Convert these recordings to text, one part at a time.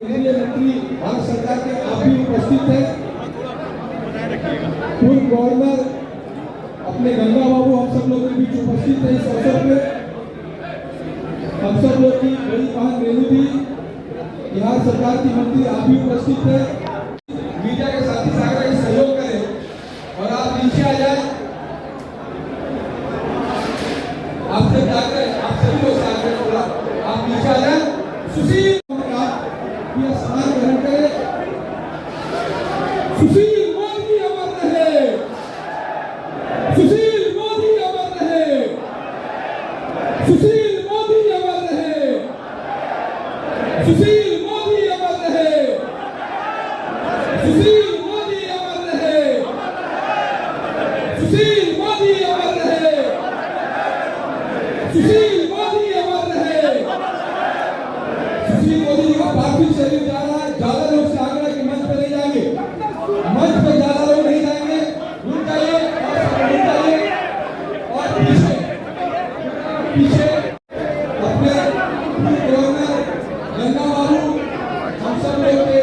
केंद्रीय मंत्री भारत सरकार के आप भी उपस्थित हैं। पूर्व गवर्नर अपने गंगा बाबू हम सब लोग के बीच उपस्थित है। इस अवसर पे हम सब लोग की बड़ी बहन रेणु भी, बिहार सरकार की मंत्री आप भी उपस्थित है। मीडिया के साथी सागर सहयोग करें और आप नीचे आ जाए। आपसे जाकर आप सभी लोग साथ में बोला आप नीचे आ जाए। सुशील स्नान ग्रहण करें। सुशील मोदी अमर रहे, सुशील मोदी अमर रहे, सुशील मोदी अमर रहे, सुशील मोदी अमर रहे, सुशील मोदी अमर रहे, सुशील मोदी अमर रहे, सुशील मोदी अमर रहे। सुशील मोदी का पार्थिव शरीर जा रहा है। ज्यादा लोग से आगे के मंच पे नहीं जाएंगे, मंच पे ज्यादा लोग नहीं जाएंगे। रुक जाइए और पीछे पीछे अपने गवर्नर गंगा बाबू हम सब लोग के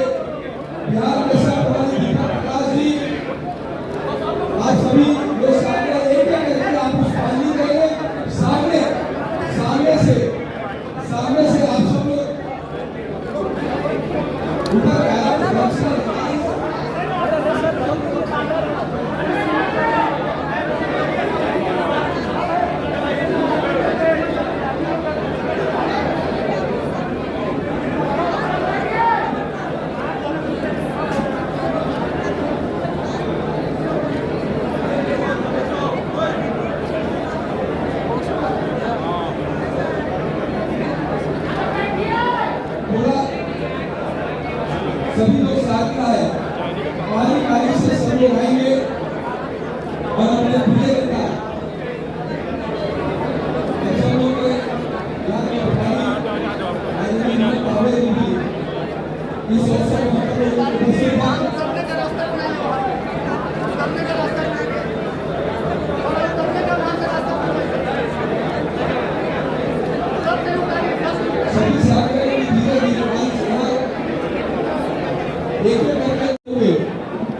बिहार के सरपंच प्रकाश जी आप सभी लोग सामने एक करके आप पुष्पांजलि करेंगे। सामने से आप सब लोग सभी लोग साथ में आए। पानी से सब लोग आएंगे और अपने प्रिय नेता सब लोग के याद में इस अवसर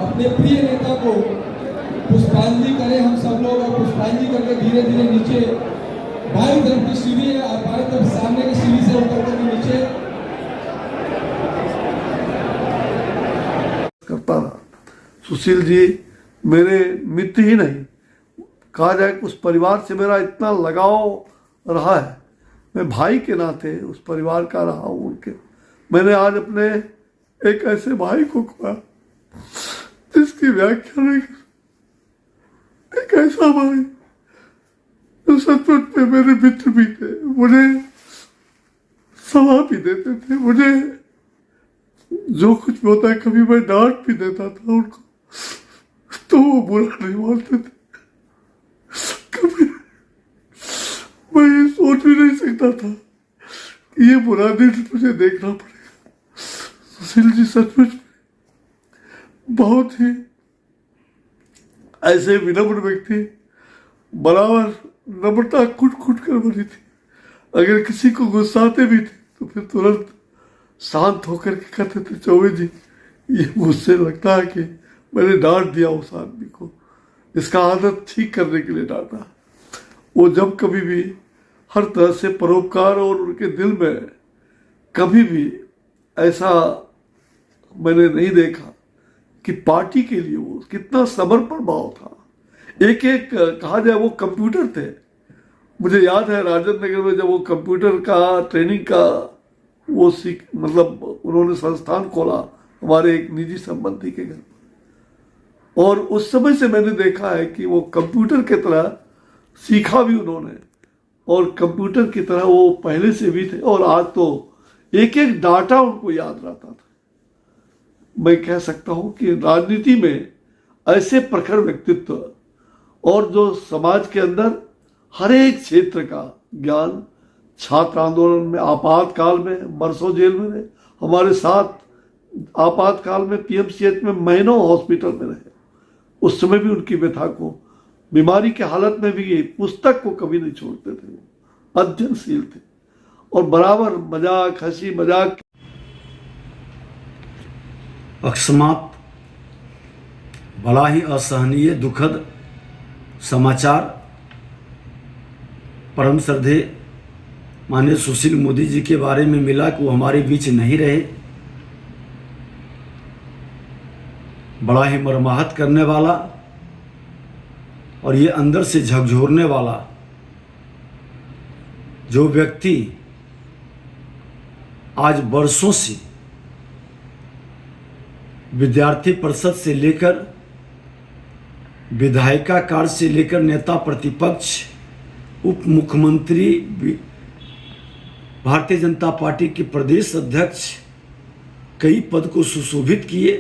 अपने प्रिय नेता को पुष्पांजलि करें हम सब लोग। और पुष्पांजलि करके धीरे धीरे नीचे बाईं तरफ की सीढ़ी है और बाईं तरफ सामने की सीढ़ी से उतर करके नीचे करता रहा। सुशील जी मेरे मित्र ही नहीं, कहा जाए उस परिवार से मेरा इतना लगाव रहा है। मैं भाई के नाते उस परिवार का रहा हूँ उनके। मैंने आज अपने एक ऐसे भाई को खोया जिसकी व्याख्या नहीं कर। एक ऐसा भाई जो सचमुच में मेरे मित्र भी थे, मुझे सलाह भी देते थे, मुझे जो कुछ भी होता है कभी मैं डांट भी देता था उनको तो वो बुरा नहीं मानते थे। कभी मैं ये सोच भी नहीं सकता था कि ये बुरा दिन मुझे देखना पड़ेगा। सुशील जी सचमुच बहुत ही ऐसे विनम्र व्यक्ति, बराबर नम्रता कुट कर बनी थी। अगर किसी को गुस्साते भी थे तो फिर तुरंत शांत होकर के कहते थे चौबे जी ये मुझसे लगता है कि मैंने डांट दिया उस आदमी को, इसका आदत ठीक करने के लिए डांटा। वो जब कभी भी हर तरह से परोपकार, और उनके दिल में कभी भी ऐसा मैंने नहीं देखा कि पार्टी के लिए वो कितना समर्पण भाव था। एक एक कहा जाए वो कंप्यूटर थे। मुझे याद है राजेंद्र नगर में जब वो कंप्यूटर का ट्रेनिंग का वो मतलब उन्होंने संस्थान खोला हमारे एक निजी संबंधी के घर, और उस समय से मैंने देखा है कि वो कंप्यूटर की तरह सीखा भी उन्होंने, और कंप्यूटर की तरह वो पहले से भी थे। और आज तो एक एक डाटा उनको याद रहता था। मैं कह सकता हूं कि राजनीति में ऐसे प्रखर व्यक्तित्व, और जो समाज के अंदर हर एक क्षेत्र का ज्ञान, छात्र आंदोलन में, आपातकाल में बरसों जेल में रहे, हमारे साथ आपातकाल में पीएमसीएच में महीनों हॉस्पिटल में रहे। उस समय भी उनकी व्यथा को, बीमारी के हालत में भी ये पुस्तक को कभी नहीं छोड़ते थे। वो अध्ययनशील थे और बराबर मजाक, हंसी मजाक अकस्मात बड़ा ही असहनीय दुखद समाचार परम श्रद्धेय माननीय सुशील मोदी जी के बारे में मिला कि वो हमारे बीच नहीं रहे। बड़ा ही मर्माहत करने वाला और ये अंदर से झकझोरने वाला जो व्यक्ति आज वर्षों से विद्यार्थी परिषद से लेकर विधायिका कार्य से लेकर नेता प्रतिपक्ष, उप मुख्यमंत्री, भारतीय जनता पार्टी के प्रदेश अध्यक्ष, कई पद को सुशोभित किए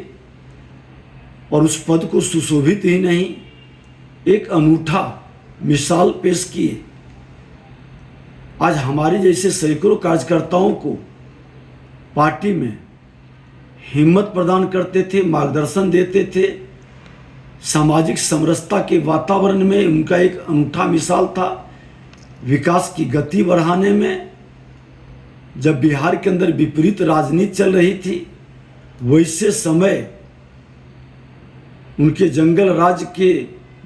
और उस पद को सुशोभित ही नहीं, एक अनूठा मिसाल पेश किए। आज हमारे जैसे सैकड़ों कार्यकर्ताओं को पार्टी में हिम्मत प्रदान करते थे, मार्गदर्शन देते थे। सामाजिक समरसता के वातावरण में उनका एक अनूठा मिसाल था। विकास की गति बढ़ाने में जब बिहार के अंदर विपरीत राजनीति चल रही थी, वैसे समय उनके जंगल राज के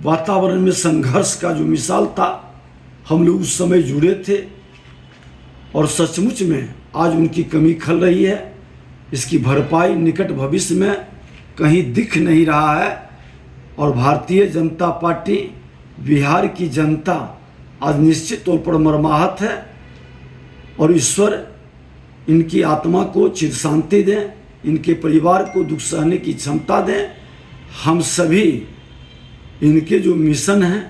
वातावरण में संघर्ष का जो मिसाल था, हम लोग उस समय जुड़े थे और सचमुच में आज उनकी कमी खल रही है। इसकी भरपाई निकट भविष्य में कहीं दिख नहीं रहा है और भारतीय जनता पार्टी, बिहार की जनता आज निश्चित तौर पर मर्माहत है और ईश्वर इनकी आत्मा को चिर शांति दें, इनके परिवार को दुख सहने की क्षमता दें। हम सभी इनके जो मिशन है,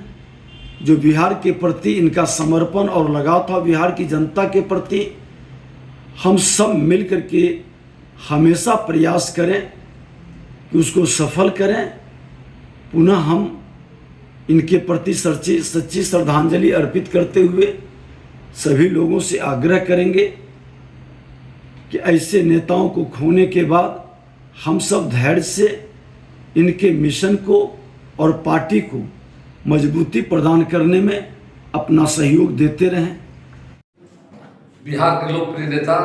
जो बिहार के प्रति इनका समर्पण और लगाव था बिहार की जनता के प्रति, हम सब मिल करके हमेशा प्रयास करें कि उसको सफल करें। पुनः हम इनके प्रति सच्ची श्रद्धांजलि अर्पित करते हुए सभी लोगों से आग्रह करेंगे कि ऐसे नेताओं को खोने के बाद हम सब धैर्य से इनके मिशन को और पार्टी को मजबूती प्रदान करने में अपना सहयोग देते रहें। बिहार के लोकप्रिय नेता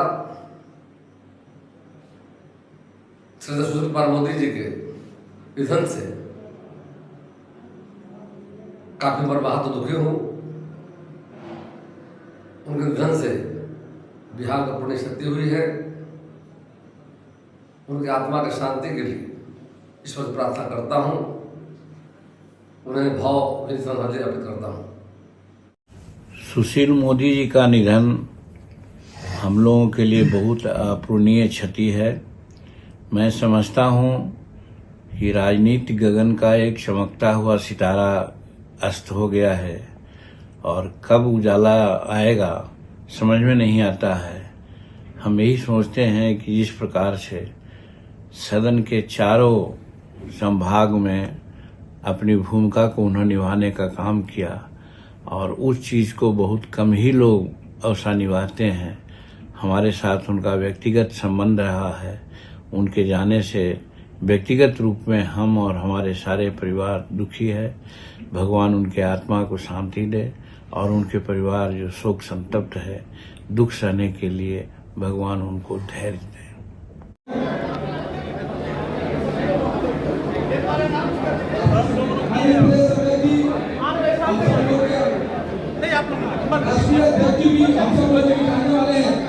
श्री सुशील कुमार मोदी जी के निधन से काफी मर्माहत तो दुखी हूँ। उनके निधन से बिहार को पुण्य क्षति हुई है। उनकी आत्मा की शांति के लिए ईश्वर से प्रार्थना करता हूँ। उन्हें भावभीनी श्रद्धांजलि अर्पित करता हूँ। सुशील मोदी जी का निधन हम लोगों के लिए बहुत अपूरणीय क्षति है। मैं समझता हूँ कि राजनीति गगन का एक चमकता हुआ सितारा अस्त हो गया है और कब उजाला आएगा समझ में नहीं आता है। हम यही सोचते हैं कि जिस प्रकार से सदन के चारों संभाग में अपनी भूमिका को उन्होंने निभाने का काम किया और उस चीज को बहुत कम ही लोग अवसर निभाते हैं। हमारे साथ उनका व्यक्तिगत संबंध रहा है। उनके जाने से व्यक्तिगत रूप में हम और हमारे सारे परिवार दुखी है। भगवान उनके आत्मा को शांति दे और उनके परिवार जो शोक संतप्त है, दुख सहने के लिए भगवान उनको धैर्य दे। राष्ट्रीय अध्यक्ष भी हम सब लोग आने वाले हैं।